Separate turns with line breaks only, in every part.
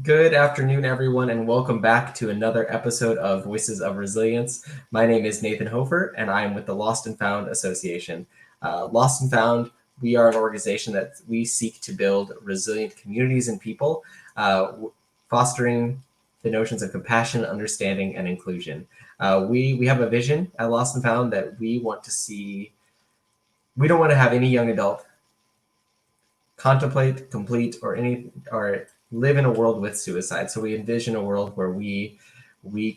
Good afternoon, everyone, and welcome back to another episode of Voices of Resilience. My name is Nathan Hofer, and I am with the Lost&Found Association. Lost&Found, we are an organization that we seek to build resilient communities and people, fostering the notions of compassion, understanding, and inclusion. We have a vision at Lost&Found that we want to see. We don't want to have any young adult contemplate, complete, or live in a world with suicide. So we envision a world where we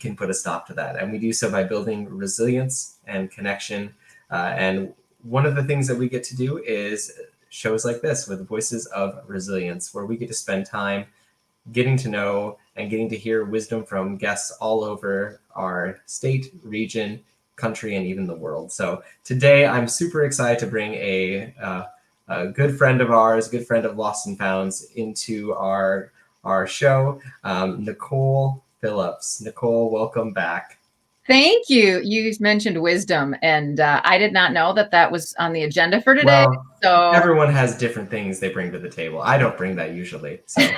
can put a stop to that. And we do so by building resilience and connection. And one of the things that we get to do is shows like this with Voices of Resilience, where we get to spend time getting to know and getting to hear wisdom from guests all over our state, region, country, and even the world. So today I'm super excited to bring a good friend of ours, good friend of Lost&Found's into our show, Nicole Phillips. Nicole, welcome back.
Thank you. You mentioned wisdom, and I did not know that was on the agenda for today.
Well, so everyone has different things they bring to the table. I don't bring that usually. So,
yeah.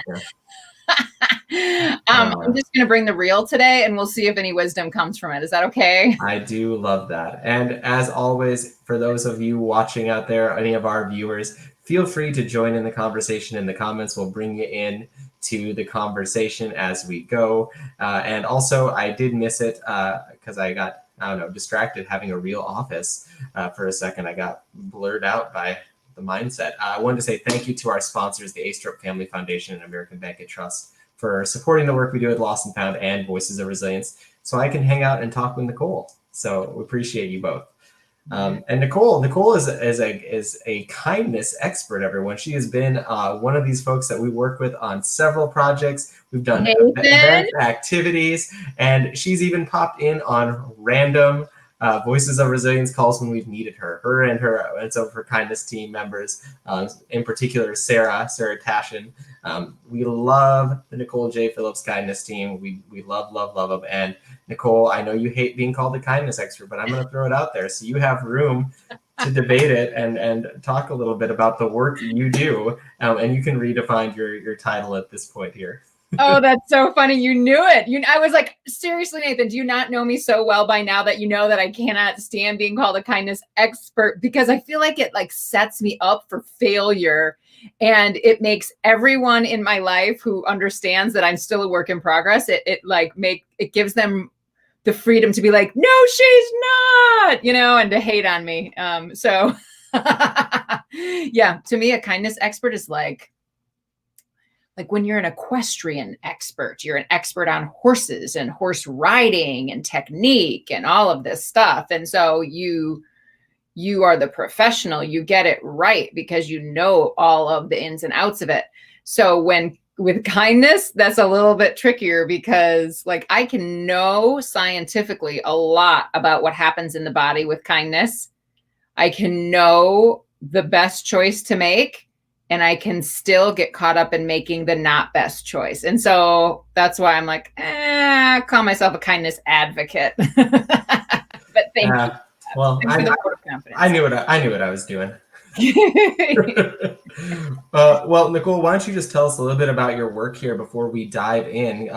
I'm just going to bring the real today, and we'll see if any wisdom comes from it. Is that okay?
I do love that. And as always, for those of you watching out there, any of our viewers, feel free to join in the conversation in the comments. We'll bring you in to the conversation as we go. And also, I did miss it because I got, distracted having a real office for a second. I got blurred out by the mindset. I wanted to say thank you to our sponsors, the A Stroke Family Foundation and American Bank and Trust, for supporting the work we do at Lost&Found and Voices of Resilience, so I can hang out and talk with Nicole. So we appreciate you both. And Nicole is a kindness expert, everyone. She has been one of these folks that we work with on several projects. We've done events, activities, and she's even popped in on random Voices of Resilience calls when we've needed her. Her and some of her kindness team members, in particular Sarah Tashin. We love the Nicole J Phillips kindness team. We love them. And Nicole, I know you hate being called a kindness expert, but I'm going to throw it out there so you have room to debate it and talk a little bit about the work you do. And you can redefine your title at this point here.
Oh, that's so funny. You knew it. I was like, seriously, Nathan, do you not know me so well by now that you know that I cannot stand being called a kindness expert? Because I feel like it sets me up for failure. And it makes everyone in my life who understands that I'm still a work in progress. It gives them the freedom to be like, no, she's not, and to hate on me. So yeah, to me, a kindness expert is like when you're an equestrian expert, you're an expert on horses and horse riding and technique and all of this stuff. And so you are the professional, you get it right because you know all of the ins and outs of it. So with kindness, that's a little bit trickier because I can know scientifically a lot about what happens in the body with kindness. I can know the best choice to make, and I can still get caught up in making the not best choice. And so that's why I'm I call myself a kindness advocate. But thank you.
Well, I knew what I was doing. Well, Nicole, why don't you just tell us a little bit about your work here before we dive in?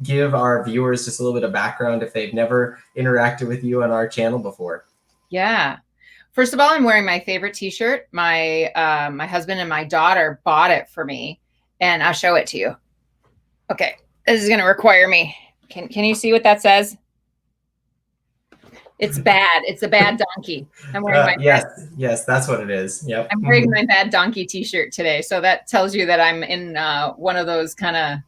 Give our viewers just a little bit of background if they've never interacted with you on our channel before.
Yeah. First of all, I'm wearing my favorite T-shirt. My husband and my daughter bought it for me, and I'll show it to you. Okay, this is going to require me. Can you see what that says? It's bad. It's a bad donkey. I'm wearing my
yes, that's what it is. Yep.
I'm wearing my bad donkey T-shirt today, so that tells you that I'm in one of those kind of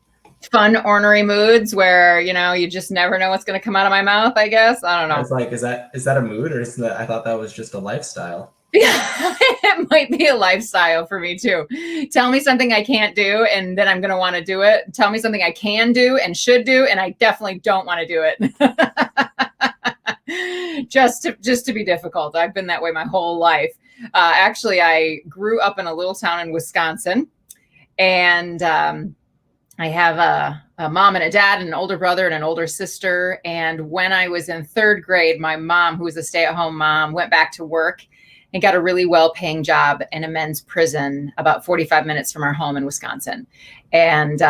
fun, ornery moods where you just never know what's going to come out of my mouth. I guess I don't know.
It's like, is that a mood, or is that? I thought that was just a lifestyle.
Yeah, it might be a lifestyle for me too. Tell me something I can't do, and then I'm going to want to do it. Tell me something I can do and should do, and I definitely don't want to do it. just to be difficult. I've been that way my whole life. Actually, I grew up in a little town in Wisconsin, and I have a mom and a dad and an older brother and an older sister. And when I was in third grade, my mom, who was a stay-at-home mom, went back to work and got a really well-paying job in a men's prison about 45 minutes from our home in Wisconsin. And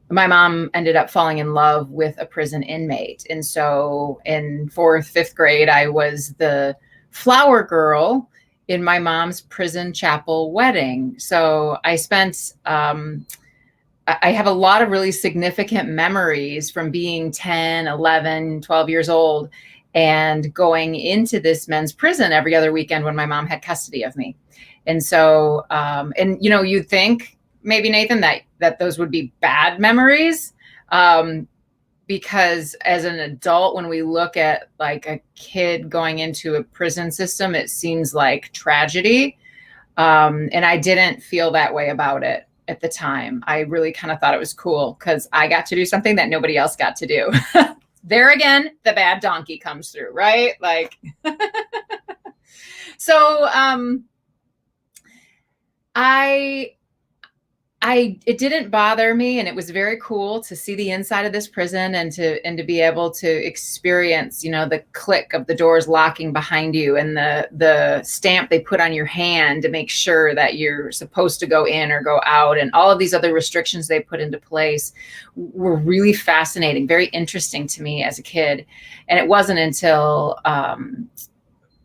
my mom ended up falling in love with a prison inmate. And so in 4th, 5th grade, I was the flower girl in my mom's prison chapel wedding. So I spent, I have a lot of really significant memories from being 10, 11, 12 years old and going into this men's prison every other weekend when my mom had custody of me. And so, and you know, you'd think maybe, Nathan, that those would be bad memories. Because as an adult, when we look at like a kid going into a prison system, it seems like tragedy. And I didn't feel that way about it at the time. I really kind of thought it was cool because I got to do something that nobody else got to do. There again, the bad donkey comes through, right? Like, so it didn't bother me, and it was very cool to see the inside of this prison and to be able to experience, you know, the click of the doors locking behind you and the stamp they put on your hand to make sure that you're supposed to go in or go out, and all of these other restrictions they put into place were really fascinating, very interesting to me as a kid. And it wasn't until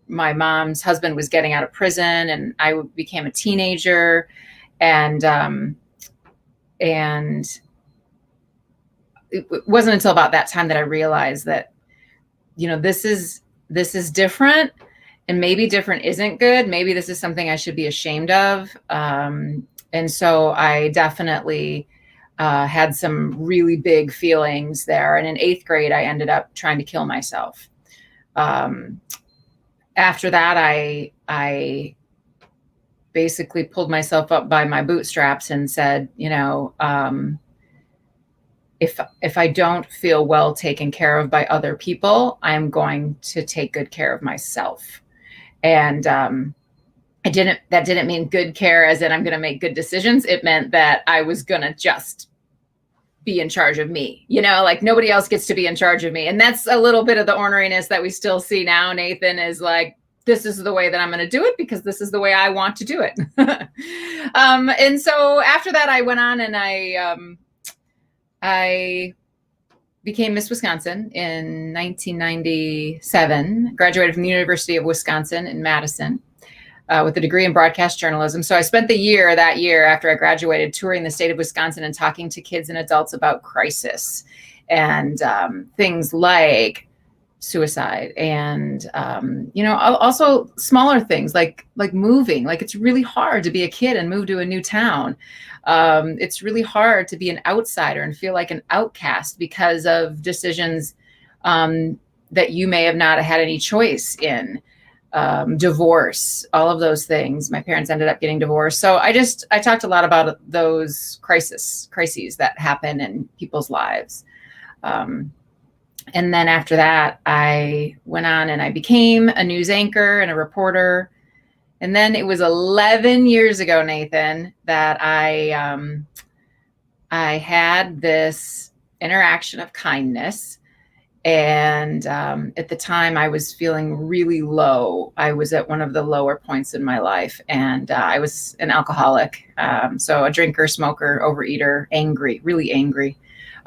my mom's husband was getting out of prison and I became a teenager, and it wasn't until about that time that I realized that, you know, this is different, and maybe different isn't good. Maybe this is something I should be ashamed of. And so I definitely had some really big feelings there. And in 8th grade, I ended up trying to kill myself. After that, I basically pulled myself up by my bootstraps and said, you know, if I don't feel well taken care of by other people, I'm going to take good care of myself. And that didn't mean good care as in I'm going to make good decisions. It meant that I was going to just be in charge of me, you know, like nobody else gets to be in charge of me. And that's a little bit of the orneriness that we still see now, Nathan, is like, this is the way that I'm going to do it because this is the way I want to do it. And so after that, I went on and I became Miss Wisconsin in 1997, graduated from the University of Wisconsin in Madison with a degree in broadcast journalism. So I spent that year after I graduated touring the state of Wisconsin and talking to kids and adults about crisis and things like suicide and, you know, also smaller things like moving. Like it's really hard to be a kid and move to a new town. It's really hard to be an outsider and feel like an outcast because of decisions that you may have not had any choice in. Divorce, all of those things. My parents ended up getting divorced. So I talked a lot about those crises that happen in people's lives. And then after that, I went on and I became a news anchor and a reporter. And then it was 11 years ago, Nathan, that I had this interaction of kindness. And at the time, I was feeling really low. I was at one of the lower points in my life. And I was an alcoholic. So a drinker, smoker, overeater, angry, really angry.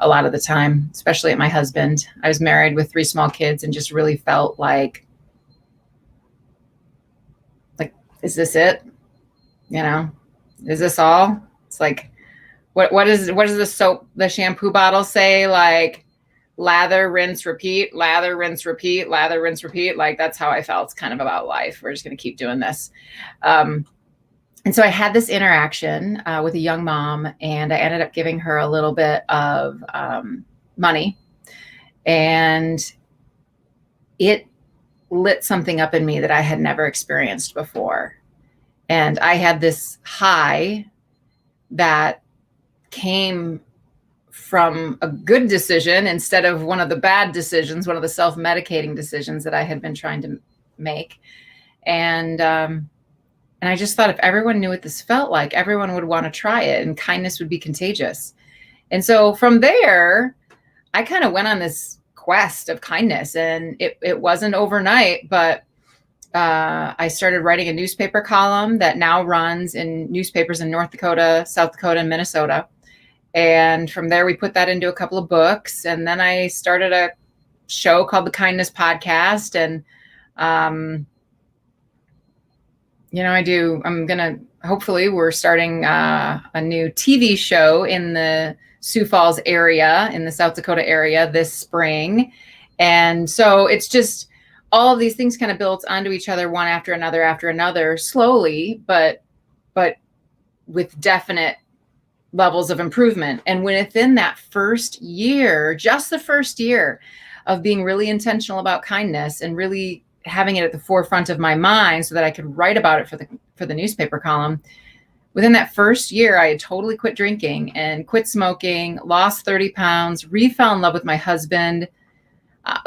A lot of the time, especially at my husband. I was married with 3 small kids and just really felt like, is this it? You know, is this all? It's like, what does the shampoo bottle say? Like lather, rinse, repeat, lather, rinse, repeat, lather, rinse, repeat. Like that's how I felt kind of about life. We're just going to keep doing this. And so I had this interaction with a young mom, and I ended up giving her a little bit of money, and it lit something up in me that I had never experienced before. And I had this high that came from a good decision instead of one of the bad decisions, one of the self-medicating decisions that I had been trying to make. And I just thought if everyone knew what this felt like, everyone would want to try it and kindness would be contagious. And so from there, I kind of went on this quest of kindness, and it wasn't overnight, but I started writing a newspaper column that now runs in newspapers in North Dakota, South Dakota, and Minnesota. And from there, we put that into a couple of books. And then I started a show called The Kindness Podcast. And, hopefully we're starting a new TV show in the Sioux Falls area, in the South Dakota area this spring. And so it's just all of these things kind of built onto each other, one after another, slowly, but with definite levels of improvement. And within that first year, just the first year of being really intentional about kindness and really having it at the forefront of my mind so that I could write about it for the newspaper column, within that first year, I had totally quit drinking and quit smoking, lost 30 pounds, fell in love with my husband.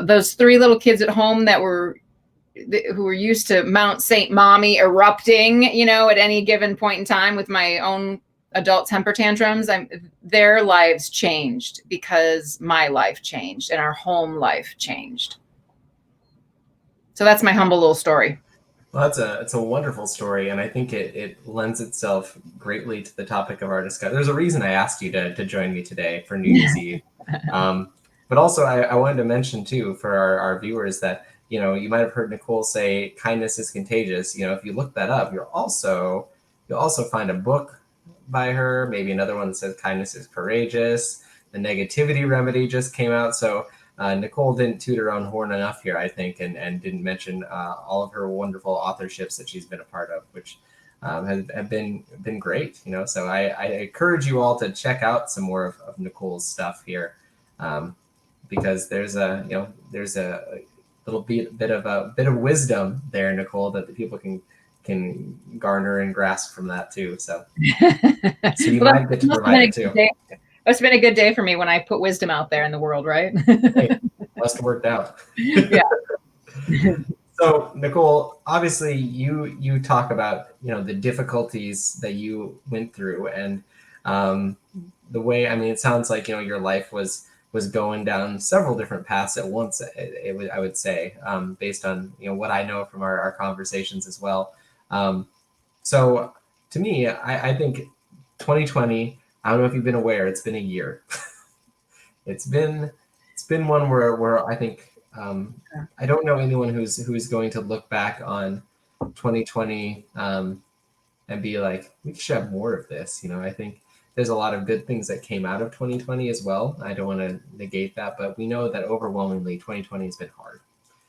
Those 3 little kids at home who were used to Mount St. Mommy erupting, at any given point in time with my own adult temper tantrums, their lives changed because my life changed and our home life changed. So that's my humble little story.
Well, it's a wonderful story, and I think it lends itself greatly to the topic of our discussion. There's a reason I asked you to join me today for New Year's Eve. But also I wanted to mention too for our viewers that, you might have heard Nicole say kindness is contagious. If you look that up, you'll also find a book by her, maybe another one that says kindness is courageous. The Negativity Remedy just came out. So Nicole didn't toot her own horn enough here, I think, and didn't mention all of her wonderful authorships that she's been a part of, which have been great. So I encourage you all to check out some more of Nicole's stuff here, because there's a little bit of wisdom there, Nicole, that the people can garner and grasp from that too. So you might get to provide it too.
It's been a good day for me when I put wisdom out there in the world, right?
Hey, must have worked out.
Yeah.
So Nicole, obviously you talk about, the difficulties that you went through, and the way, it sounds like, your life was going down several different paths at once. I would say, based on, what I know from our conversations as well. So to me, I think 2020, I don't know if you've been aware, it's been a year. It's been one where I think, I don't know anyone who's going to look back on 2020 and be like, we should have more of this. I think there's a lot of good things that came out of 2020 as well. I don't want to negate that, but we know that overwhelmingly 2020 has been hard.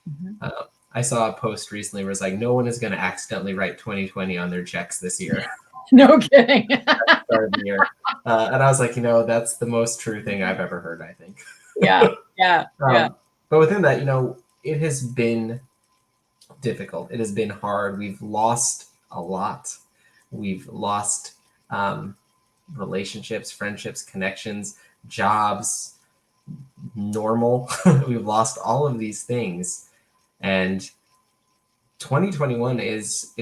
Mm-hmm. I saw a post recently where it's like, no one is going to accidentally write 2020 on their checks this year.
No kidding.
Start of the year. And I was like, that's the most true thing I've ever heard, I think.
Yeah.
But within that, it has been difficult. It has been hard. We've lost a lot. We've lost relationships, friendships, connections, jobs, normal. We've lost all of these things. And 2021 is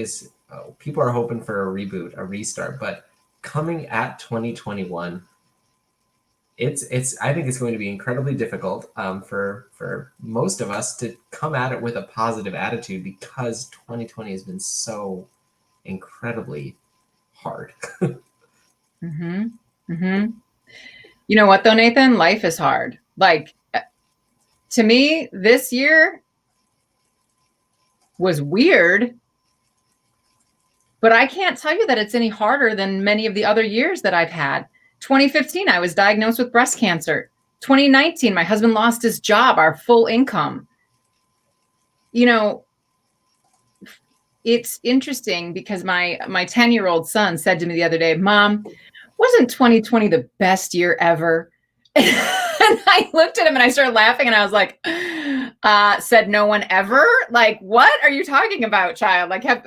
people are hoping for a reboot, a restart, but coming at 2021, I think it's going to be incredibly difficult for most of us to come at it with a positive attitude, because 2020 has been so incredibly hard.
Mm-hmm. Mm-hmm. You know what though, Nathan? Life is hard. Like, to me, this year was weird, but I can't tell you that it's any harder than many of the other years that I've had. 2015, I was diagnosed with breast cancer. 2019, my husband lost his job, our full income. It's interesting because my 10-year-old son said to me the other day, Mom, wasn't 2020 the best year ever? And I looked at him and I started laughing and I was like, said no one ever? Like, what are you talking about, child? Like, have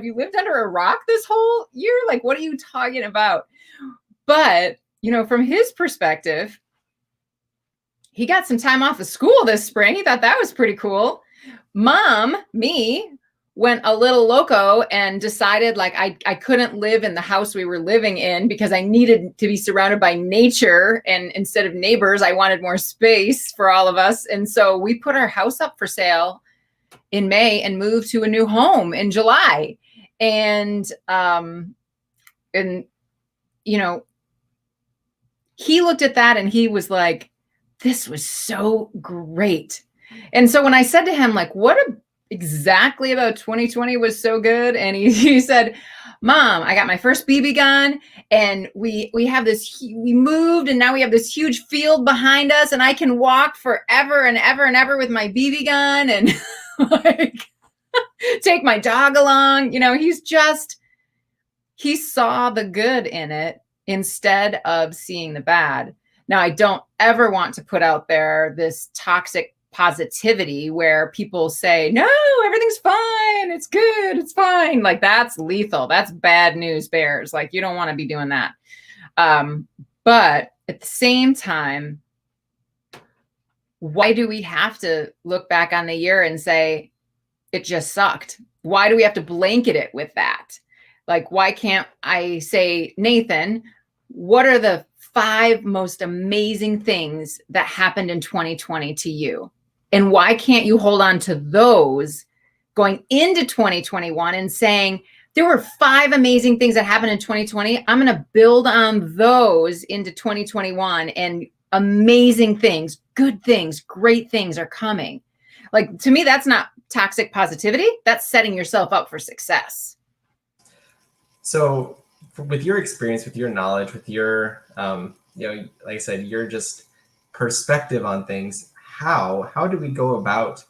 you lived under a rock this whole year? Like, what are you talking about? But, from his perspective, he got some time off of school this spring. He thought that was pretty cool. Mom, me, went a little loco and decided like I couldn't live in the house we were living in because I needed to be surrounded by nature, and instead of neighbors, I wanted more space for all of us. And so we put our house up for sale in May and moved to a new home in July. And he looked at that and he was like, this was so great. And so when I said to him, like, exactly about 2020 was so good? And he said, Mom, I got my first BB gun, and we moved, and now we have this huge field behind us, and I can walk forever and ever and ever with my BB gun, and like take my dog along. He saw the good in it instead of seeing the bad. Now, I don't ever want to put out there this toxic positivity where people say, no, everything's fine. It's good. It's fine. Like, that's lethal. That's bad news bears. Like, you don't want to be doing that. But at the same time, why do we have to look back on the year and say, it just sucked? Why do we have to blanket it with that? Like, why can't I say, Nathan, what are the 5 most amazing things that happened in 2020 to you? And why can't you hold on to those going into 2021 and saying, there were 5 amazing things that happened in 2020. I'm going to build on those into 2021, and amazing things, good things, great things are coming. Like, to me, that's not toxic positivity. That's setting yourself up for success.
So with your experience, with your knowledge, with your, like I said, your just perspective on things, how do we go about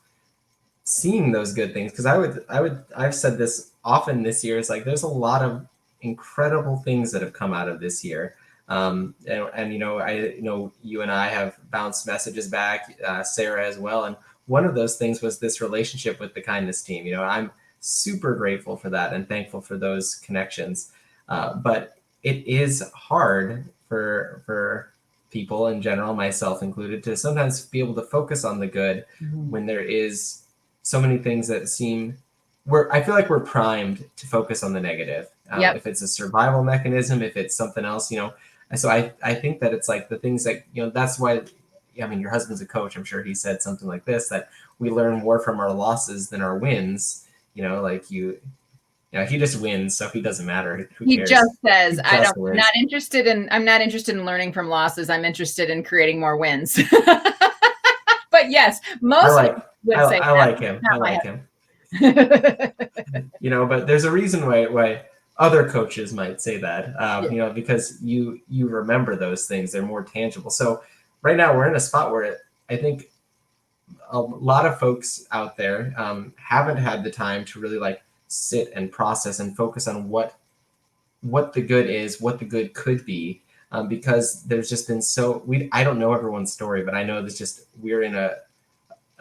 seeing those good things? Because I've said this often this year. It's like, there's a lot of incredible things that have come out of this year. And you and I have bounced messages back, Sarah as well. And one of those things was this relationship with the kindness team. I'm super grateful for that and thankful for those connections. But it is hard for people in general, myself included, to sometimes be able to focus on the good when there is so many things that I feel like we're primed to focus on the negative. If it's a survival mechanism, if it's something else, So I think that it's like the things that, that's why, your husband's a coach. I'm sure he said something like this, that we learn more from our losses than our wins. He just wins, so he doesn't matter. Who cares?
He just says, I'm not interested in learning from losses. I'm interested in creating more wins. But yes, most would say
I like him. I like him. But there's a reason why other coaches might say that, because you remember those things. They're more tangible. So right now we're in a spot where I think a lot of folks out there haven't had the time to really sit and process and focus on what the good is, what the good could be, because there's just been I don't know everyone's story, but I know we're in a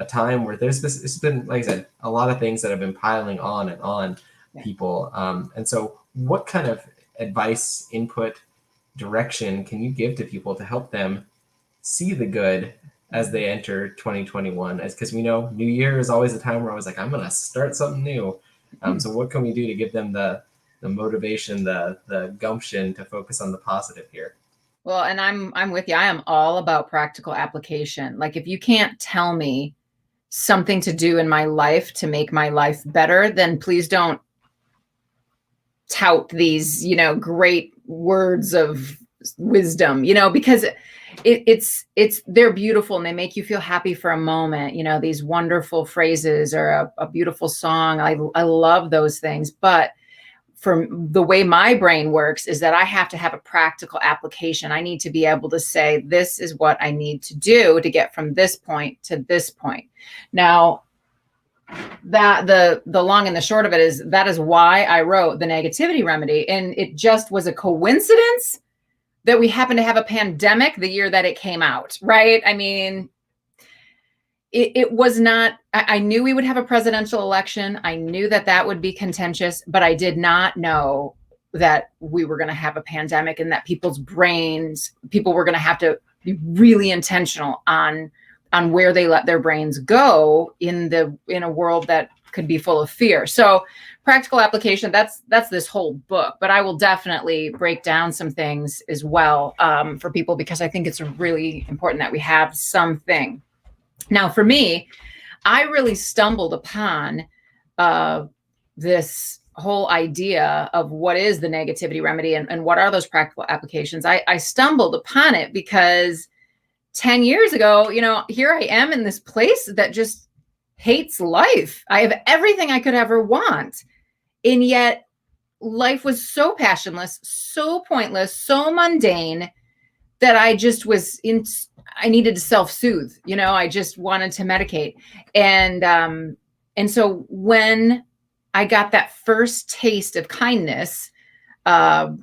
time where it's been, like I said, a lot of things that have been piling on and on people. And so what kind of advice, input, direction can you give to people to help them see the good as they enter 2021? Because we know New Year is always a time where I was like, I'm going to start something new. So what can we do to give them the motivation, the gumption to focus on the positive here?
Well, and I'm with you. I am all about practical application. Like, if you can't tell me something to do in my life to make my life better, then please don't tout these, great words of wisdom, because they're beautiful and they make you feel happy for a moment, these wonderful phrases or a beautiful song. I love those things. But for the way my brain works is that I have to have a practical application. I need to be able to say, this is what I need to do to get from this point to this point. Now, that the long and the short of it is that is why I wrote The Negativity Remedy. And it just was a coincidence that we happened to have a pandemic the year that it came out, right? I mean, it was not, I knew we would have a presidential election. I knew that would be contentious, but I did not know that we were going to have a pandemic and that people were going to have to be really intentional on where they let their brains go in a world that could be full of fear. So practical application, that's this whole book, but I will definitely break down some things as well for people, because I think it's really important that we have something. Now, for me, I really stumbled upon this whole idea of what is the negativity remedy and what are those practical applications, I stumbled upon it because 10 years ago, here I am in this place that just hates life. I have everything I could ever want. And yet life was so passionless, so pointless, so mundane that I just I needed to self-soothe. I just wanted to medicate. And so when I got that first taste of kindness, I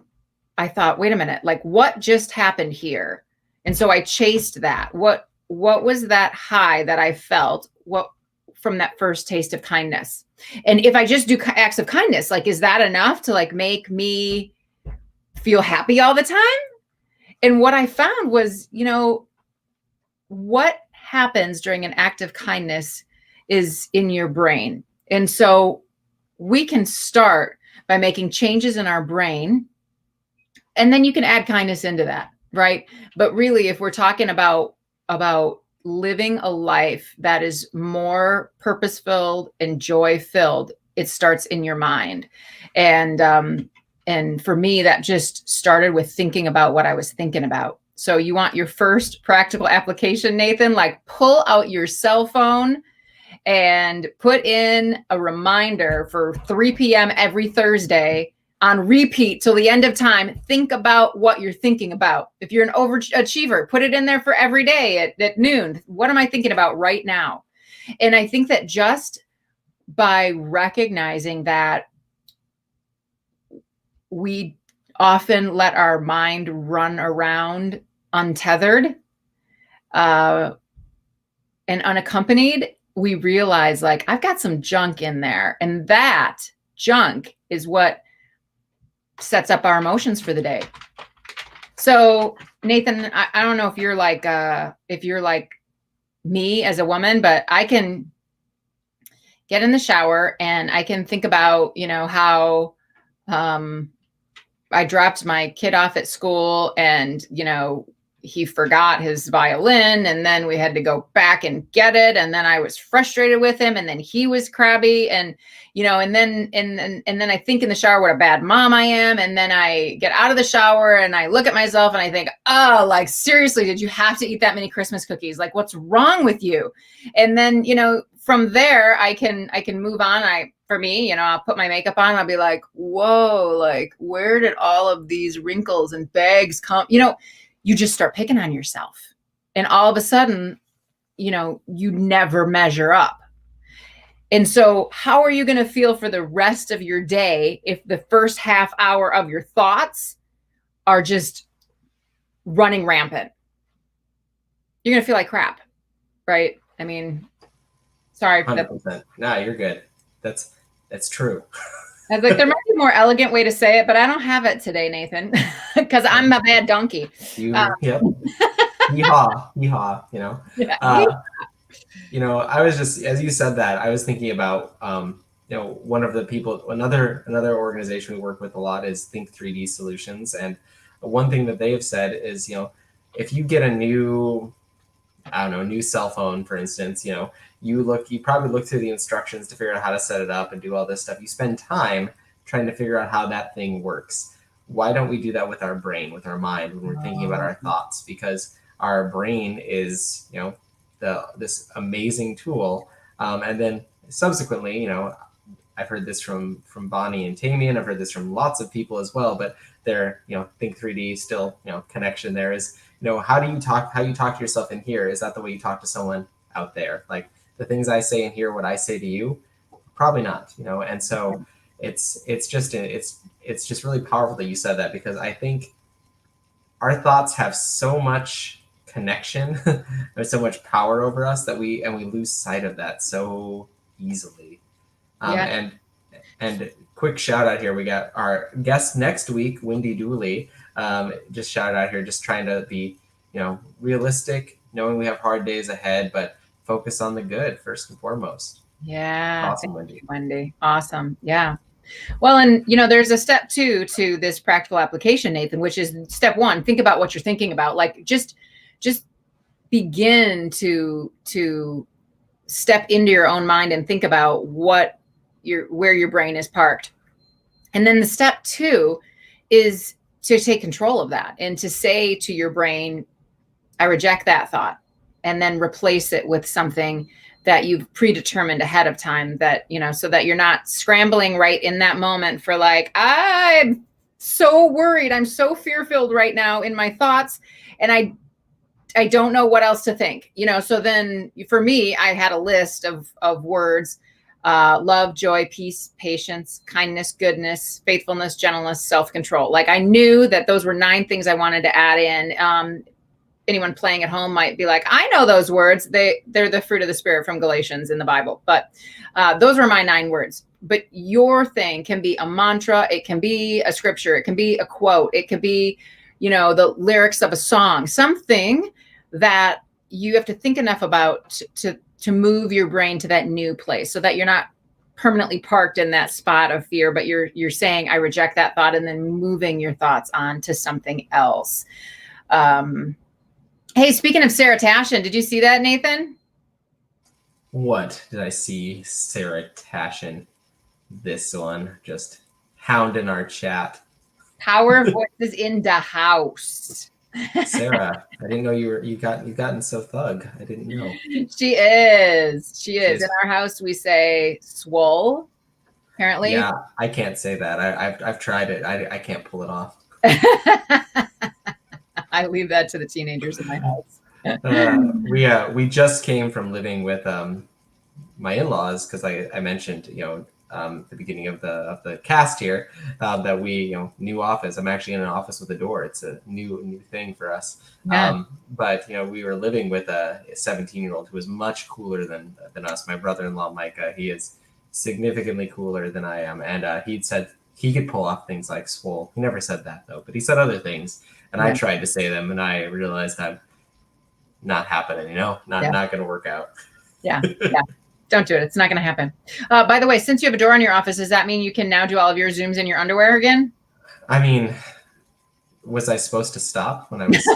thought, wait a minute, like what just happened here? And so I chased that. What was that high that I felt from that first taste of kindness? And if I just do acts of kindness, like, is that enough to like make me feel happy all the time? And what I found was, what happens during an act of kindness is in your brain. And so we can start by making changes in our brain, and then you can add kindness into that, right? But really, if we're talking about living a life that is more purpose-filled and joy-filled, it starts in your mind. And for me, that just started with thinking about what I was thinking about. So you want your first practical application, Nathan, like pull out your cell phone and put in a reminder for 3 p.m. every Thursday on repeat till the end of time. Think about what you're thinking about. If you're an overachiever, put it in there for every day at noon. What am I thinking about right now? And I think that just by recognizing that we often let our mind run around untethered and unaccompanied, we realize like I've got some junk in there, and that junk is what sets up our emotions for the day. So Nathan, I don't know if you're like me as a woman, but I can get in the shower and I can think about, how I dropped my kid off at school and, he forgot his violin, and then we had to go back and get it. And then I was frustrated with him, and then he was crabby, and, and then I think in the shower what a bad mom I am. And then I get out of the shower and I look at myself and I think, oh, like, seriously, did you have to eat that many Christmas cookies? Like, what's wrong with you? And then, from there I can move on. For me, I'll put my makeup on and I'll be like, whoa, like, where did all of these wrinkles and bags come? You just start picking on yourself. And all of a sudden, you never measure up. And so how are you going to feel for the rest of your day if the first half hour of your thoughts are just running rampant? You're going to feel like crap, right? I mean, sorry for that.
100%. No, you're good. That's true.
I was like, there might be a more elegant way to say it, but I don't have it today, Nathan, because I'm a bad donkey.
Yep. Yeehaw, yeehaw,
Yeah.
I was just, as you said that, I was thinking about, one of the people, another organization we work with a lot is Think 3D Solutions. And one thing that they have said is, if you get a new cell phone, for instance, you probably look through the instructions to figure out how to set it up and do all this stuff. You spend time trying to figure out how that thing works. Why don't we do that with our brain, with our mind, when we're thinking about our thoughts? Because our brain is, this amazing tool. And then subsequently, I've heard this from Bonnie and Tamian. I've heard this from lots of people as well, but their, Think 3D still, connection there is, how you talk to yourself in here. Is that the way you talk to someone out there? Like, the things I say in here, what I say to you, probably not, And so it's just really powerful that you said that, because I think our thoughts have so much connection there's so much power over us that we lose sight of that so easily. And quick shout out here, we got our guest next week, Wendy Dooley. Just shout out here, just trying to be realistic, knowing we have hard days ahead, but focus on the good first and foremost.
Yeah.
Awesome, Wendy.
Awesome. Yeah. Well, and there's a step 2 to this practical application, Nathan, which is step 1. Think about what you're thinking about. Like, just begin to step into your own mind and think about where your brain is parked. And then the step 2 is to take control of that and to say to your brain, I reject that thought, and then replace it with something that you've predetermined ahead of time, that, so that you're not scrambling right in that moment for like, I'm so worried, I'm so fear-filled right now in my thoughts, and I don't know what else to think, So then for me, I had a list of words: love, joy, peace, patience, kindness, goodness, faithfulness, gentleness, self-control. Like, I knew that those were 9 things I wanted to add in. Anyone playing at home might be like, I know those words. They're the fruit of the Spirit from Galatians in the Bible. But those were my 9 words. But your thing can be a mantra. It can be a scripture. It can be a quote. It could be, the lyrics of a song, something that you have to think enough about to move your brain to that new place, so that you're not permanently parked in that spot of fear, but you're saying, I reject that thought, and then moving your thoughts on to something else. Hey, speaking of Sarah Tashin, did you see that, Nathan?
What did I see? Sarah Tashin. This one, just hounding our chat.
Power voices in the house.
Sarah, I didn't know you've gotten so thug. I didn't know.
She is. In our house, we say swole, apparently.
Yeah, I can't say that. I've tried it. I can't pull it off.
I leave that to the teenagers in my house.
We just came from living with my in-laws, because I mentioned the beginning of the cast here, that we new office. I'm actually in an office with a door. It's a new thing for us.
Yeah.
But we were living with a 17-year-old who was much cooler than us. My brother-in-law Micah, he is significantly cooler than I am, and he'd said he could pull off things like swole. He never said that though, but he said other things, and I tried to say them, and I realized that not happening. Not going to work out.
Yeah. Don't do it. It's not going to happen. By the way, since you have a door in your office, does that mean you can now do all of your Zooms in your underwear again?
I mean, was I supposed to stop when I was?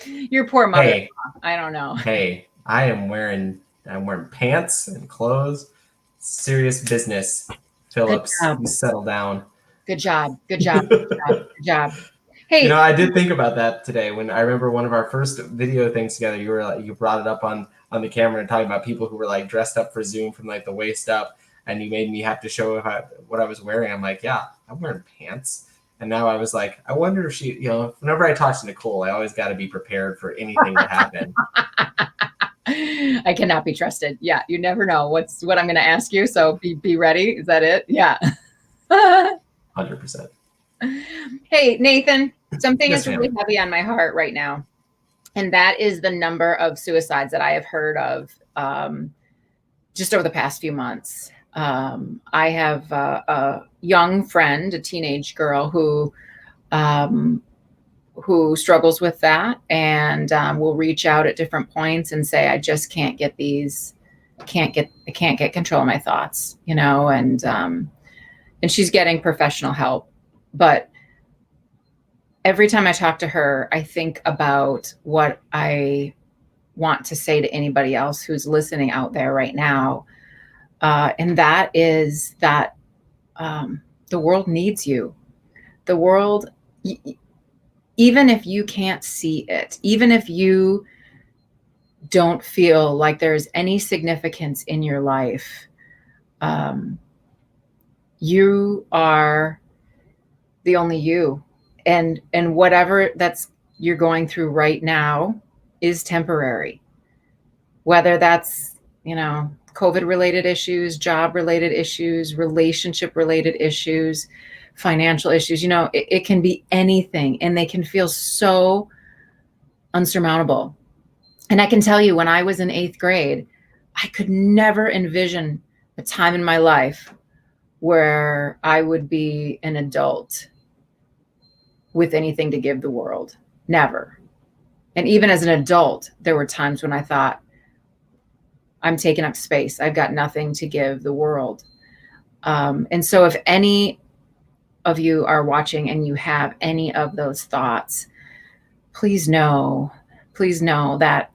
Your poor mother. Hey, I don't know.
Hey, I'm wearing pants and clothes. Serious business. Phillips, you settle down.
Good job. Good job. Hey,
I did think about that today when I remember one of our first video things together. You brought it up on the camera and talking about people who were like dressed up for Zoom from like the waist up, and you made me have to show what I was wearing. I'm like, yeah, I'm wearing pants. And now I was like, I wonder if she, whenever I talk to Nicole, I always got to be prepared for anything to happen.
I cannot be trusted. Yeah, you never know what I'm going to ask you. So be ready. Is that it? Yeah.
100%.
Hey, Nathan, something is really heavy on my heart right now. And that is the number of suicides that I have heard of just over the past few months. I have a young friend, a teenage girl who struggles with that, and will reach out at different points and say, I just can't get I can't get control of my thoughts, and she's getting professional help. But every time I talk to her, I think about what I want to say to anybody else who's listening out there right now. And that is that the world needs you. The world, even if you can't see it, even if you don't feel like there's any significance in your life, you are the only you. And whatever you're going through right now is temporary. Whether that's, COVID-related issues, job-related issues, relationship-related issues, financial issues, it can be anything, and they can feel so unsurmountable. And I can tell you, when I was in 8th grade, I could never envision a time in my life where I would be an adult with anything to give the world. Never. And even as an adult, there were times when I thought, I'm taking up space. I've got nothing to give the world. And so if any of you are watching and you have any of those thoughts, please know that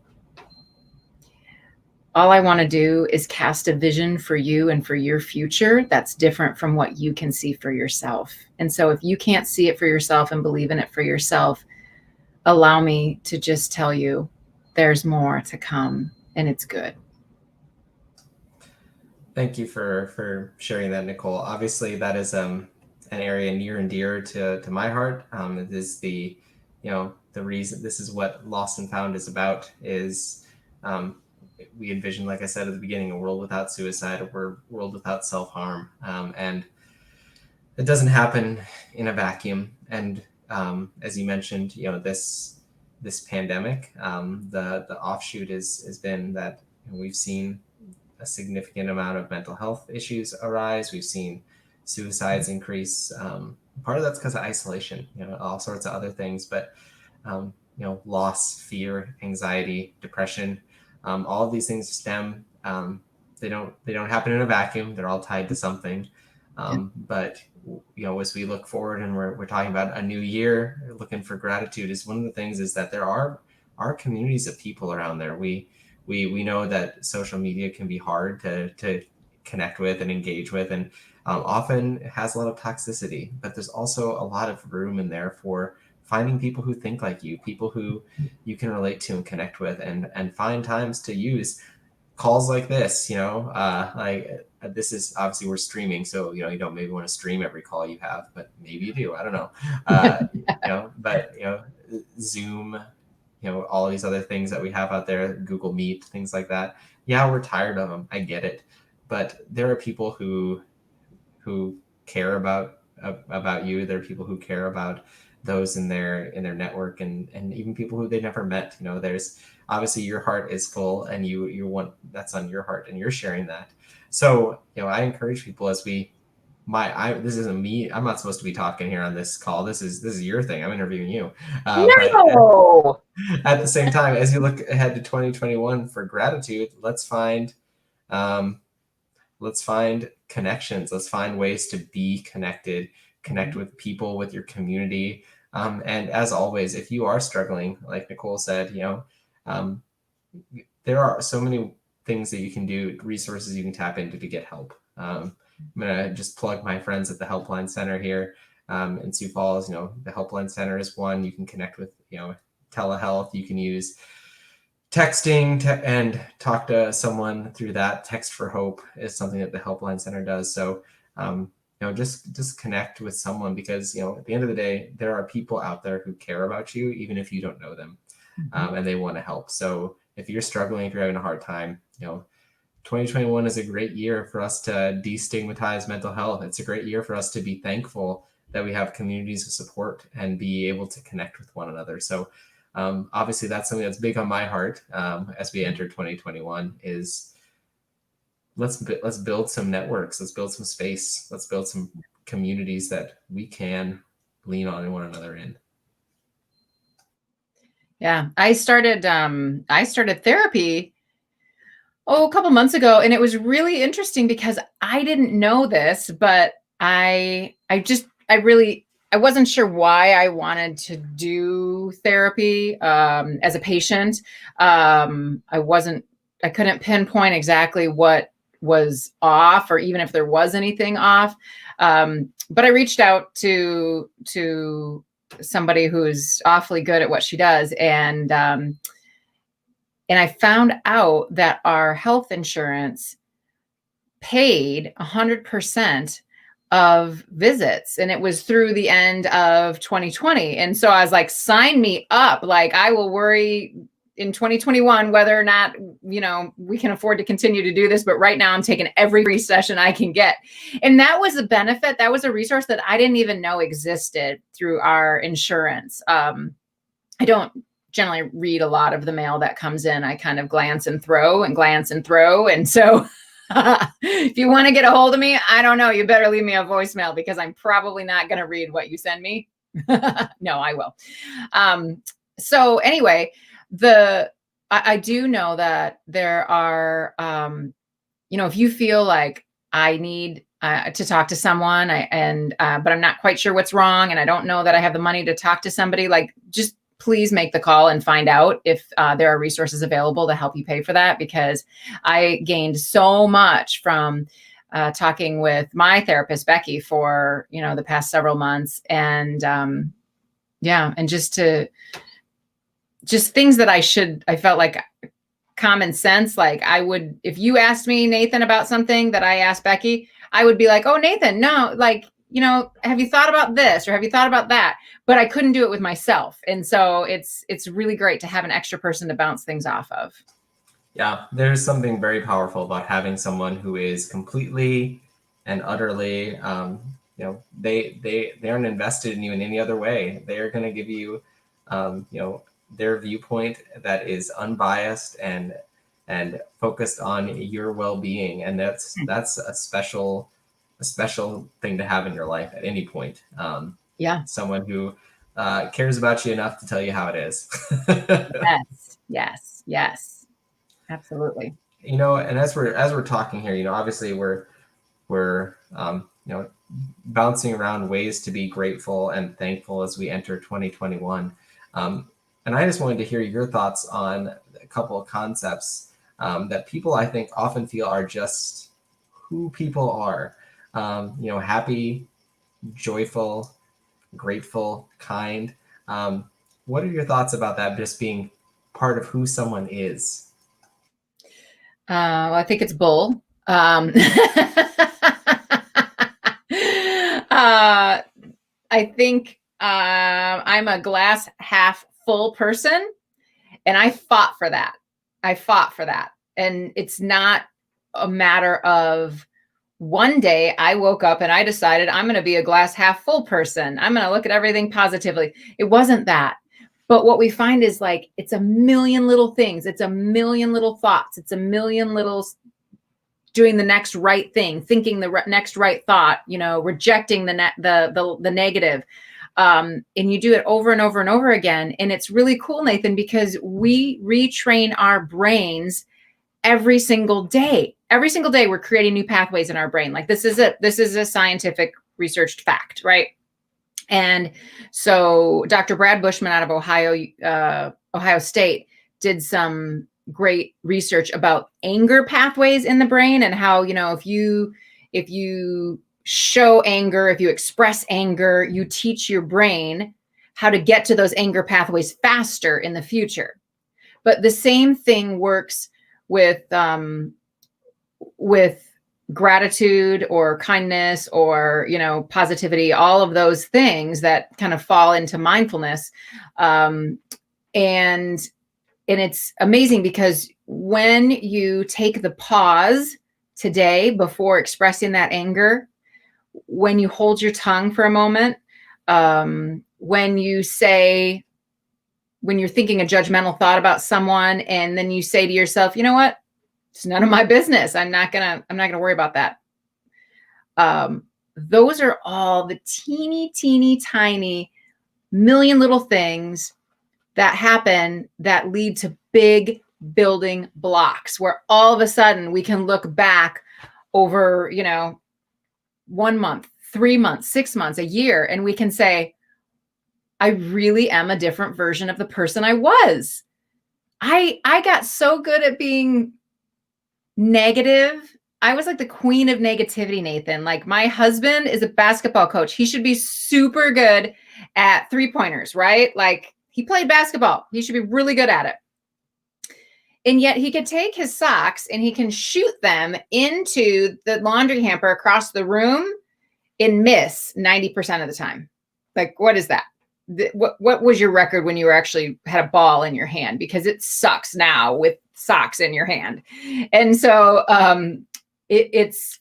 all I want to do is cast a vision for you and for your future that's different from what you can see for yourself. And so if you can't see it for yourself and believe in it for yourself, allow me to just tell you there's more to come, and it's good.
Thank you for sharing that, Nicole. Obviously, that is an area near and dear to my heart. It is the reason this is what Lost and Found is about. Is we envision, like I said at the beginning, a world without suicide, a world without self-harm, and it doesn't happen in a vacuum. And as you mentioned, this pandemic, the offshoot has been that we've seen a significant amount of mental health issues arise. We've seen suicides increase. Part of that's because of isolation, all sorts of other things, but loss, fear, anxiety, depression, all of these things stem. They don't happen in a vacuum. They're all tied to something. But as we look forward and we're talking about a new year, looking for gratitude, is one of the things is that there are communities of people around there. We know that social media can be hard to connect with and engage with, and often it has a lot of toxicity, but there's also a lot of room in there for finding people who think like you, people who you can relate to and connect with, and find times to use calls like this. This is obviously we're streaming, so you don't maybe want to stream every call you have, but maybe you do. I don't know. But Zoom, all these other things that we have out there, Google Meet, things like that. Yeah, we're tired of them. I get it, but there are people who care about you. There are people who care about those in their network, and even people who they never met. There's obviously your heart is full, and you want that's on your heart, and you're sharing that. So I encourage people as we. This isn't me. I'm not supposed to be talking here on this call. This is your thing. I'm interviewing you.
No.
But at the same time, as you look ahead to 2021 for gratitude, let's find connections. Let's find ways to be connected, connect with people, with your community. And as always, if you are struggling, like Nicole said, there are so many things that you can do, resources you can tap into to get help. I'm going to just plug my friends at the Helpline Center here in Sioux Falls. The Helpline Center is one. You can connect with, telehealth. You can use texting and talk to someone through that. Text for Hope is something that the Helpline Center does. So, just connect with someone, because, at the end of the day, there are people out there who care about you, even if you don't know them, and they want to help. So if you're struggling, if you're having a hard time, 2021 is a great year for us to destigmatize mental health. It's a great year for us to be thankful that we have communities of support and be able to connect with one another. So obviously that's something that's big on my heart as we enter 2021 is let's build some networks. Let's build some space. Let's build some communities that we can lean on one another in.
Yeah, I started therapy a couple months ago, and it was really interesting because I didn't know this, but I wasn't sure why I wanted to do therapy as a patient. I couldn't pinpoint exactly what was off, or even if there was anything off. But I reached out to somebody who's awfully good at what she does, and I found out that our health insurance paid 100% of visits, and it was through the end of 2020. And so I was like, sign me up. Like, I will worry in 2021 whether or not, we can afford to continue to do this. But right now I'm taking every free session I can get. And that was a benefit. That was a resource that I didn't even know existed through our insurance. I don't generally read a lot of the mail that comes in. I kind of glance and throw. And so if you want to get a hold of me, I don't know, you better leave me a voicemail, because I'm probably not going to read what you send me. No, I will. So anyway, I do know that there are, if you feel like I need to talk to someone, but I'm not quite sure what's wrong, and I don't know that I have the money to talk to somebody, like, just please make the call and find out if there are resources available to help you pay for that, because I gained so much from talking with my therapist, Becky, for, the past several months. And and just things that I felt like common sense. Like if you asked me, Nathan, about something that I asked Becky, I would be like, oh, Nathan, no, like, have you thought about this or have you thought about that? But I couldn't do it with myself. And so it's really great to have an extra person to bounce things off of.
Yeah, there's something very powerful about having someone who is completely and utterly, they aren't invested in you in any other way. They are going to give you, their viewpoint that is unbiased and focused on your well-being, and that's a special thing to have in your life at any point. Someone who cares about you enough to tell you how it is.
Yes, absolutely.
And as we're talking here, obviously we're bouncing around ways to be grateful and thankful as we enter 2021. And I just wanted to hear your thoughts on a couple of concepts that people, I think, often feel are just who people are. Happy, joyful, grateful, kind. What are your thoughts about that just being part of who someone is?
Well, I think it's bull. I think I'm a glass half full person, and I fought for that. And it's not a matter of one day I woke up and I decided I'm going to be a glass half full person. I'm going to look at everything positively. It wasn't that. But what we find is like, it's a million little things. It's a million little thoughts. It's a million little doing the next right thing, thinking the next right thought, rejecting the negative. And you do it over and over and over again. And it's really cool, Nathan, because we retrain our brains every single day. Every single day, we're creating new pathways in our brain. Like this is a scientific researched fact, right? And so Dr. Brad Bushman out of Ohio State did some great research about anger pathways in the brain, and how, if you show anger, if you express anger, you teach your brain how to get to those anger pathways faster in the future. But the same thing works with gratitude or kindness or, positivity, all of those things that kind of fall into mindfulness. And it's amazing because when you take the pause today before expressing that anger, when you hold your tongue for a moment, when you're thinking a judgmental thought about someone, and then you say to yourself, you know what? It's none of my business. I'm not gonna worry about that. Those are all the teeny tiny million little things that happen that lead to big building blocks, where all of a sudden we can look back over, 1 month, 3 months, 6 months, a year, and we can say, I really am a different version of the person I was. I got so good at being negative. I was like the queen of negativity, Nathan. Like, my husband is a basketball coach. He should be super good at 3-pointers, right? Like, he played basketball. He should be really good at it. And yet he could take his socks and he can shoot them into the laundry hamper across the room and miss 90% of the time. Like, what is that? What was your record when you actually had a ball in your hand? Because it sucks now with socks in your hand. And so it's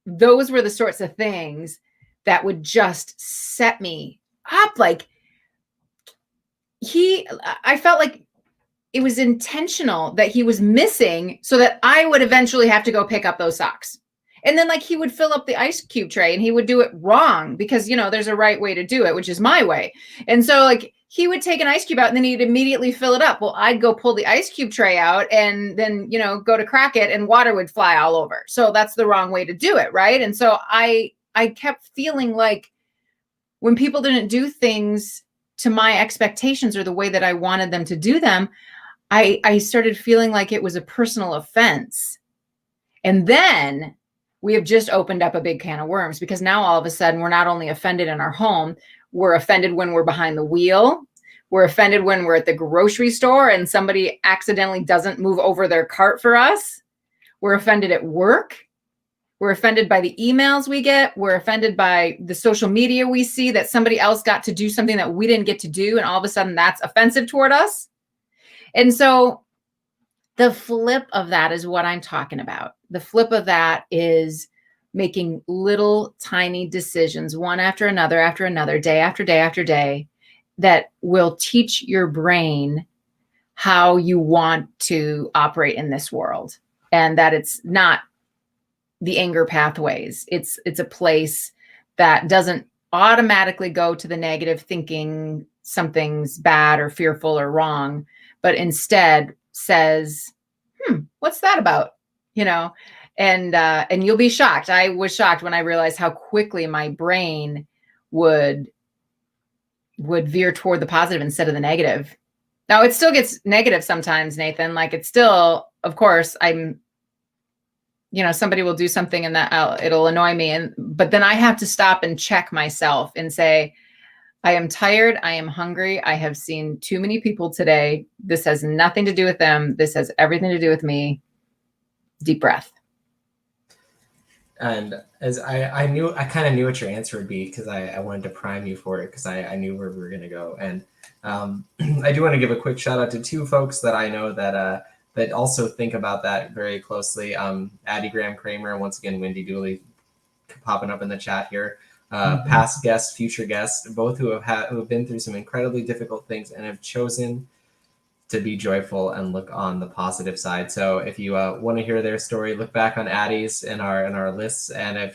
those were the sorts of things that would just set me up. Like, I felt like it was intentional that he was missing so that I would eventually have to go pick up those socks. And then, like, he would fill up the ice cube tray and he would do it wrong because, there's a right way to do it, which is my way. And so, like, he would take an ice cube out and then he'd immediately fill it up. Well, I'd go pull the ice cube tray out and then, go to crack it and water would fly all over. So that's the wrong way to do it. Right. And so I kept feeling like when people didn't do things to my expectations or the way that I wanted them to do them, I started feeling like it was a personal offense. And then we have just opened up a big can of worms, because now all of a sudden we're not only offended in our home, we're offended when we're behind the wheel. We're offended when we're at the grocery store and somebody accidentally doesn't move over their cart for us. We're offended at work. We're offended by the emails we get. We're offended by the social media we see that somebody else got to do something that we didn't get to do. And all of a sudden that's offensive toward us. And so the flip of that is what I'm talking about. The flip of that is making little tiny decisions, one after another, day after day after day, that will teach your brain how you want to operate in this world. And that it's not the anger pathways. It's a place that doesn't automatically go to the negative, thinking something's bad or fearful or wrong, but instead says, what's that about? And you'll be shocked. I was shocked when I realized how quickly my brain would veer toward the positive instead of the negative. Now it still gets negative sometimes, Nathan. Like, it's still, of course, somebody will do something and it'll annoy me. But then I have to stop and check myself and say, I am tired. I am hungry. I have seen too many people today. This has nothing to do with them. This has everything to do with me. Deep breath.
And as I kind of knew what your answer would be, because I wanted to prime you for it, because I knew where we were going to go. And I do want to give a quick shout out to two folks that I know that also think about that very closely. Addie Graham Kramer, and once again, Wendy Dooley popping up in the chat here. Past guests, future guests, both who have been through some incredibly difficult things and have chosen to be joyful and look on the positive side. So if you want to hear their story, look back on Addie's in our lists, and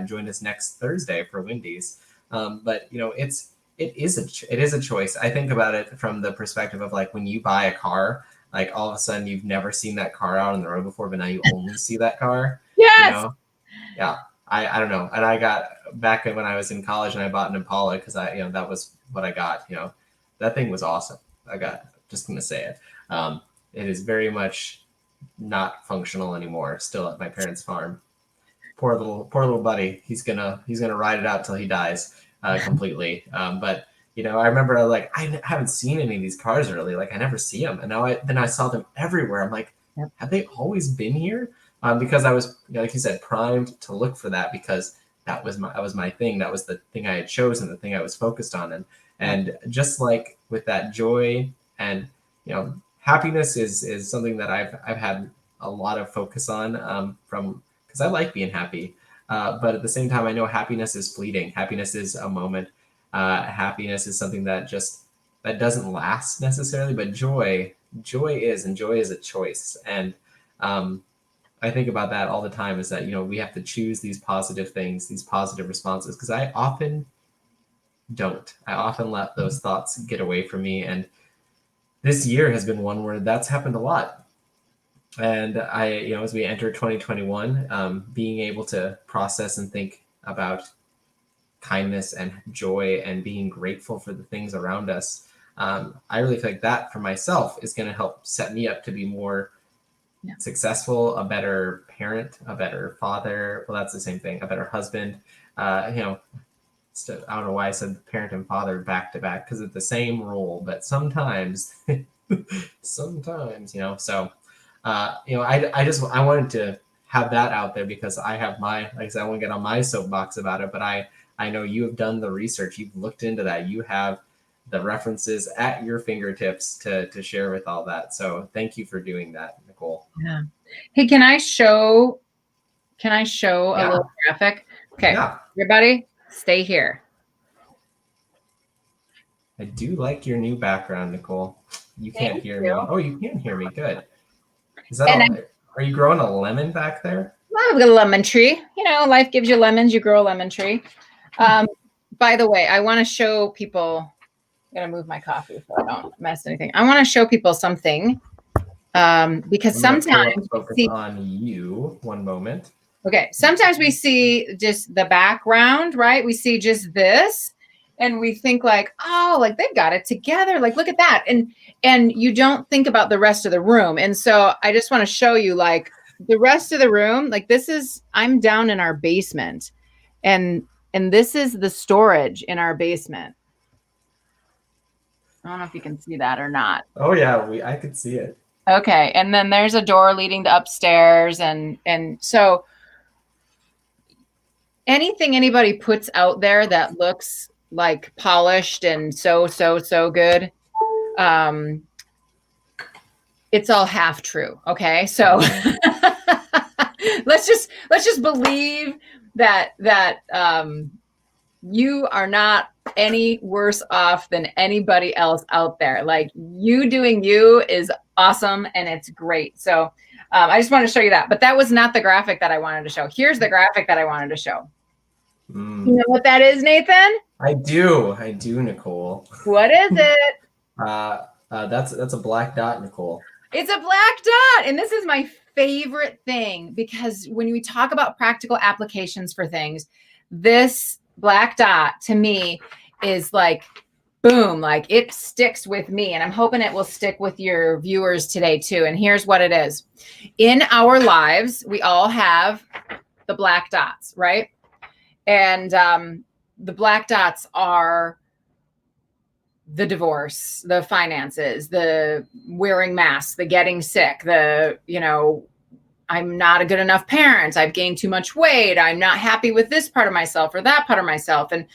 join us next Thursday for Wendy's. But it is a choice. I think about it from the perspective of, like, when you buy a car, like, all of a sudden you've never seen that car out on the road before, but now you only see that car.
Yes.
Yeah. I don't know. And I got back when I was in college and I bought an Impala because that was what I got. That thing was awesome. Just going to say it. It is very much not functional anymore. Still at my parents' farm. Poor little buddy. He's gonna ride it out till he dies completely. But I remember, like, I haven't seen any of these cars really. Like, I never see them, and now I saw them everywhere. I'm like, have they always been here? Because I was, like you said, primed to look for that, because that was my thing. That was the thing I had chosen, the thing I was focused on. And just like with that joy and, happiness is something that I've had a lot of focus on because I like being happy. But at the same time, I know happiness is fleeting. Happiness is a moment. Happiness is something that doesn't last necessarily, but joy is a choice. And I think about that all the time, is that, we have to choose these positive things, these positive responses, because I often don't. I often let those thoughts get away from me. And this year has been one where that's happened a lot. And as we enter 2021, being able to process and think about kindness and joy and being grateful for the things around us, I really feel like that for myself is going to help set me up to be more successful, a better parent, a better father. Well, that's the same thing. A better husband. I don't know why I said parent and father back to back, because it's the same role, but sometimes, So, I wanted to have that out there, because I have like I said, I won't get on my soapbox about it, but I know you have done the research. You've looked into that. You have the references at your fingertips to share with all that. So thank you for doing that, Nicole.
Yeah. Hey, can I show a little graphic? Okay. Yeah. Everybody stay here.
I do like your new background, Nicole. You can't hear me. Oh, you can hear me. Good. Is that are you growing a lemon back there?
I've got a lemon tree. Life gives you lemons. You grow a lemon tree. By the way, I want to show people. I'm going to move my coffee so I don't mess anything. I want to show people something because sometimes
focus on you. One moment.
Okay. Sometimes we see just the background, right? We see just this. and we think like, oh, like they've got it together. Like, look at that. And you don't think about the rest of the room. And so I just want to show you like the rest of the room. Like I'm down in our basement, and this is the storage in our basement. I don't know if you can see that or not.
Oh yeah, I could see it.
Okay. And then there's a door leading to upstairs. And so anything anybody puts out there that looks like polished and so good, it's all half true. Okay. So let's just believe that you are not any worse off than anybody else out there. Like, you doing you is awesome and it's great. So I just want to show you that, but that was not the graphic that I wanted to show. Here's the graphic that I wanted to show. You know what that is, Nathan?
I do, Nicole.
What is it?
That's a black dot, Nicole.
It's a black dot. And this is my favorite thing, because when we talk about practical applications for things, this black dot to me is like, boom, like it sticks with me. And I'm hoping it will stick with your viewers today too. And here's what it is. In our lives, we all have the black dots, right? And the black dots are the divorce, the finances, the wearing masks, the getting sick, the, I'm not a good enough parent. I've gained too much weight. I'm not happy with this part of myself or that part of myself. And,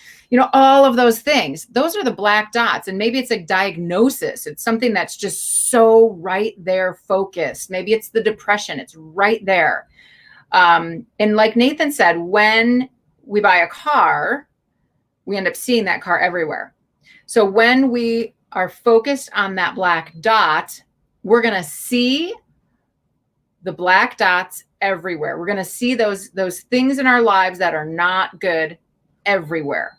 all of those things, those are the black dots. And maybe it's a diagnosis. It's something that's just so right there focused. Maybe it's the depression. It's right there. And like Nathan said, when we buy a car, we end up seeing that car everywhere. So when we are focused on that black dot, we're going to see the black dots everywhere. We're going to see those things in our lives that are not good everywhere.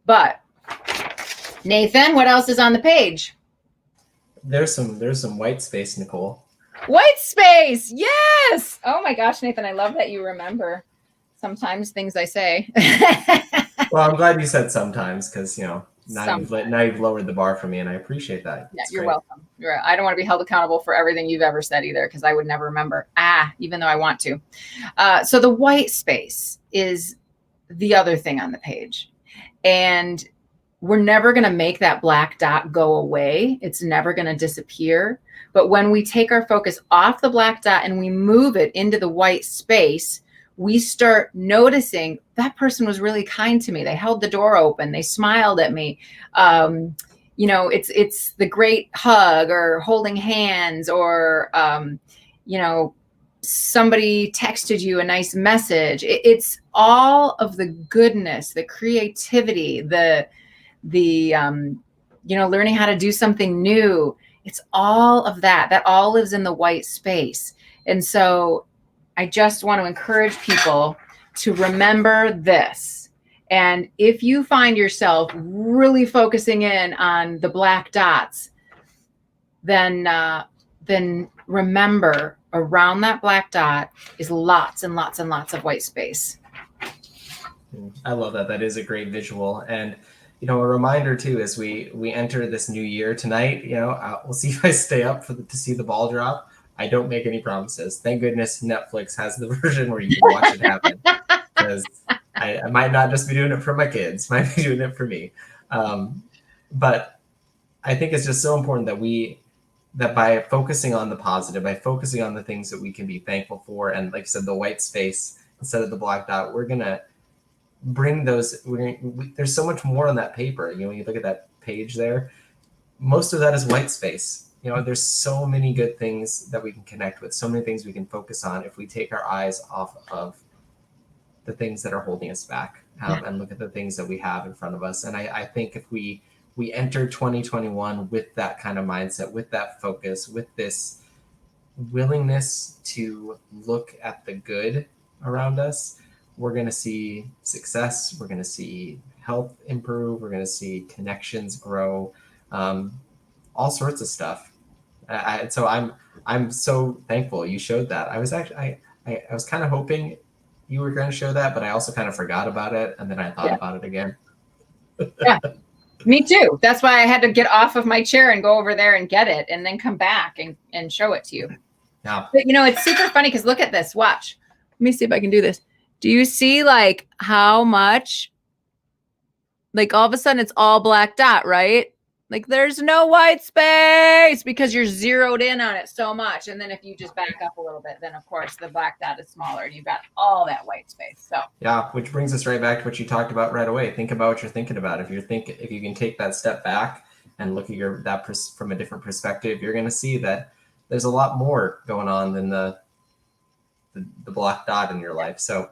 But Nathan, what else is on the page?
There's some white space, Nicole.
White space. Yes. Oh my gosh, Nathan, I love that you remember sometimes things I say.
Well, I'm glad you said sometimes, because now you've lowered the bar for me, and I appreciate that.
Yeah, you're welcome. I don't want to be held accountable for everything you've ever said either, because I would never remember. Even though I want to. So the white space is the other thing on the page, and we're never going to make that black dot go away. It's never going to disappear. But when we take our focus off the black dot and we move it into the white space, we start noticing that person was really kind to me. They held the door open. They smiled at me. It's the great hug or holding hands, or, somebody texted you a nice message. It's all of the goodness, the creativity, the learning how to do something new. It's all of that all lives in the white space. And so I just want to encourage people to remember this. And if you find yourself really focusing in on the black dots, then remember, around that black dot is lots and lots and lots of white space.
I love that. That is a great visual. And, a reminder too, as we enter this new year tonight, we'll see if I stay up to see the ball drop. I don't make any promises. Thank goodness Netflix has the version where you can watch it happen, because I might not just be doing it for my kids, might be doing it for me. But I think it's just so important that by focusing on the positive, by focusing on the things that we can be thankful for, and like I said, the white space instead of the black dot, we're gonna bring those. There's so much more on that paper. When you look at that page there, most of that is white space. There's so many good things that we can connect with, so many things we can focus on if we take our eyes off of the things that are holding us back, and look at the things that we have in front of us. And I think if we enter 2021 with that kind of mindset, with that focus, with this willingness to look at the good around us, we're going to see success. We're going to see health improve. We're going to see connections grow, all sorts of stuff. So I'm so thankful you showed that. I was actually, I was kind of hoping you were going to show that, but I also kind of forgot about it. And then I thought about it again.
Yeah, me too. That's why I had to get off of my chair and go over there and get it and then come back and show it to you.
Yeah.
But it's super funny because look at this. Watch. Let me see if I can do this. Do you see like how much, like all of a sudden it's all black dot, right? Like there's no white space because you're zeroed in on it so much. And then if you just back up a little bit, then of course the black dot is smaller and you've got all that white space. So
yeah, which brings us right back to what you talked about right away. Think about what you're thinking about. If you can take that step back and look at that from a different perspective, you're going to see that there's a lot more going on than the black dot in your life. So,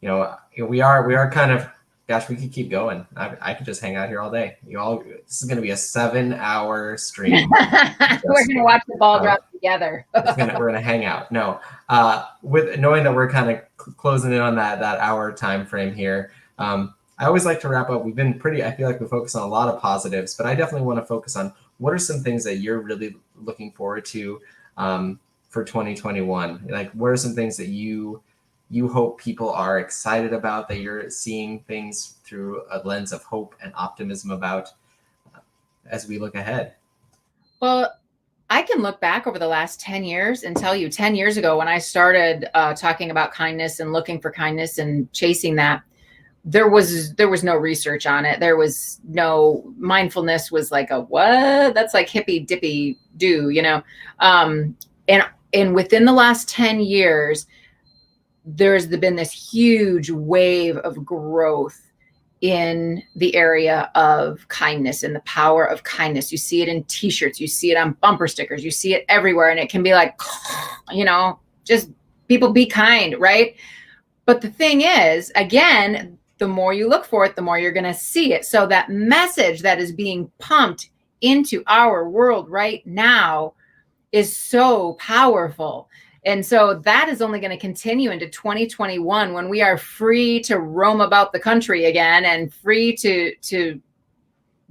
we are kind of, gosh, we could keep going. I could just hang out here all day. This is going to be a 7-hour stream.
We're going to watch the ball drop together.
We're going to hang out. No, with knowing that we're kind of closing in on that hour time frame here. I always like to wrap up. I feel like we focus on a lot of positives, but I definitely want to focus on what are some things that you're really looking forward to for 2021? Like, what are some things that you hope people are excited about, that you're seeing things through a lens of hope and optimism about as we look ahead?
Well, I can look back over the last 10 years and tell you 10 years ago when I started talking about kindness and looking for kindness and chasing that, there was no research on it. There was no mindfulness was like a what? That's like hippy dippy do, and within the last 10 years, there's been this huge wave of growth in the area of kindness and the power of kindness. You see it in t-shirts, you see it on bumper stickers, you see it everywhere. And it can be like, just people be kind, right? But the thing is, again, the more you look for it, the more you're going to see it. So that message that is being pumped into our world right now is so powerful. And so that is only going to continue into 2021 when we are free to roam about the country again and free to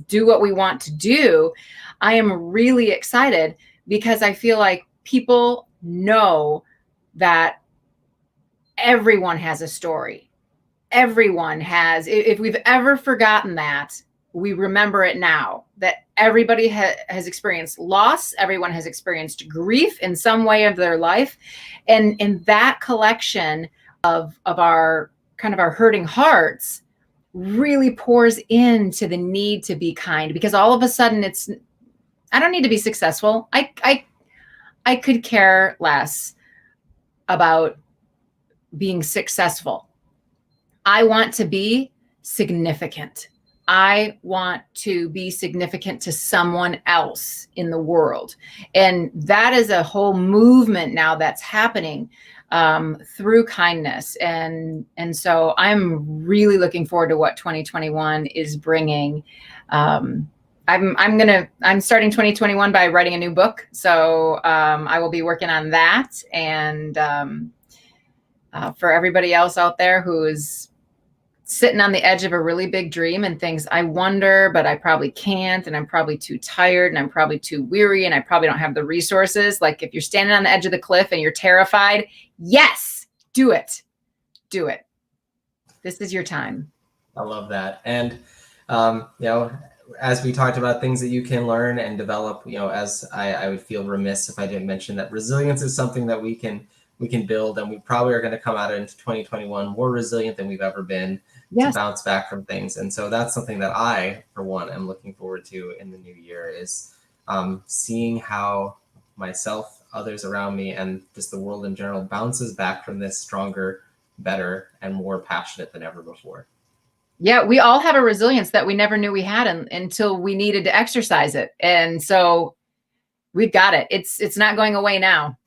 do what we want to do. I am really excited because I feel like people know that everyone has a story. Everyone has. If we've ever forgotten that, we remember it now, that everybody has experienced loss. Everyone has experienced grief in some way of their life. And in that collection of our kind of our hurting hearts really pours into the need to be kind, because all of a sudden I don't need to be successful. I could care less about being successful. I want to be significant. I want to be significant to someone else in the world. And that is a whole movement now that's happening through kindness. And so I'm really looking forward to what 2021 is bringing. I'm starting 2021 by writing a new book. So I will be working on that. And for everybody else out there who is sitting on the edge of a really big dream and thinks, I wonder, but I probably can't, and I'm probably too tired, and I'm probably too weary, and I probably don't have the resources. Like, if you're standing on the edge of the cliff and you're terrified, yes, do it. Do it. This is your time.
I love that. And, as we talked about things that you can learn and develop, as I would feel remiss if I didn't mention that resilience is something that we can build, and we probably are going to come out into 2021 more resilient than we've ever been. Yes. To bounce back from things. And so that's something that I, for one, am looking forward to in the new year, is seeing how myself, others around me, and just the world in general bounces back from this stronger, better, and more passionate than ever before.
Yeah, we all have a resilience that we never knew we had until we needed to exercise it. And so we've got it. It's not going away now.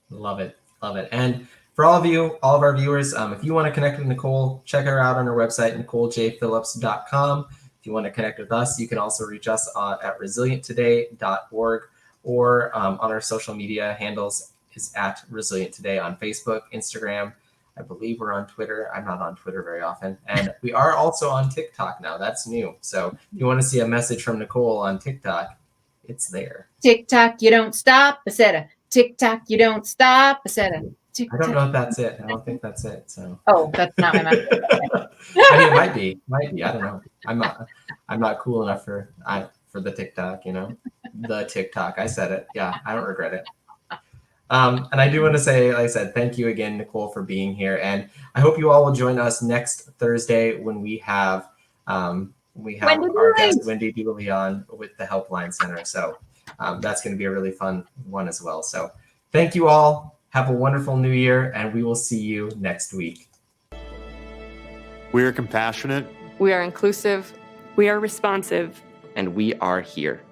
Love it. Love it. And for all of our viewers, if you want to connect with Nicole, check her out on her website, NicoleJPhillips.com. If you want to connect with us, you can also reach us at resilienttoday.org, or on our social media handles is at Resilient Today on Facebook, Instagram. I believe we're on Twitter. I'm not on Twitter very often. And we are also on TikTok now. That's new. So if you want to see a message from Nicole on TikTok, it's there.
TikTok, you don't stop, etc. TikTok, you don't stop, etc.
I don't know if that's it. I don't think that's it. So.
Oh, that's not my message.
I mean, it might be. I don't know. I'm not cool enough for the TikTok. The TikTok. I said it. Yeah, I don't regret it. And I do want to say, like I said, thank you again, Nicole, for being here, and I hope you all will join us next Thursday when we have our guest Wendy Dooley on with the Helpline Center. So that's going to be a really fun one as well. So thank you all. Have a wonderful new year, and we will see you next week.
We are compassionate.
We are inclusive.
We are responsive.
And we are here.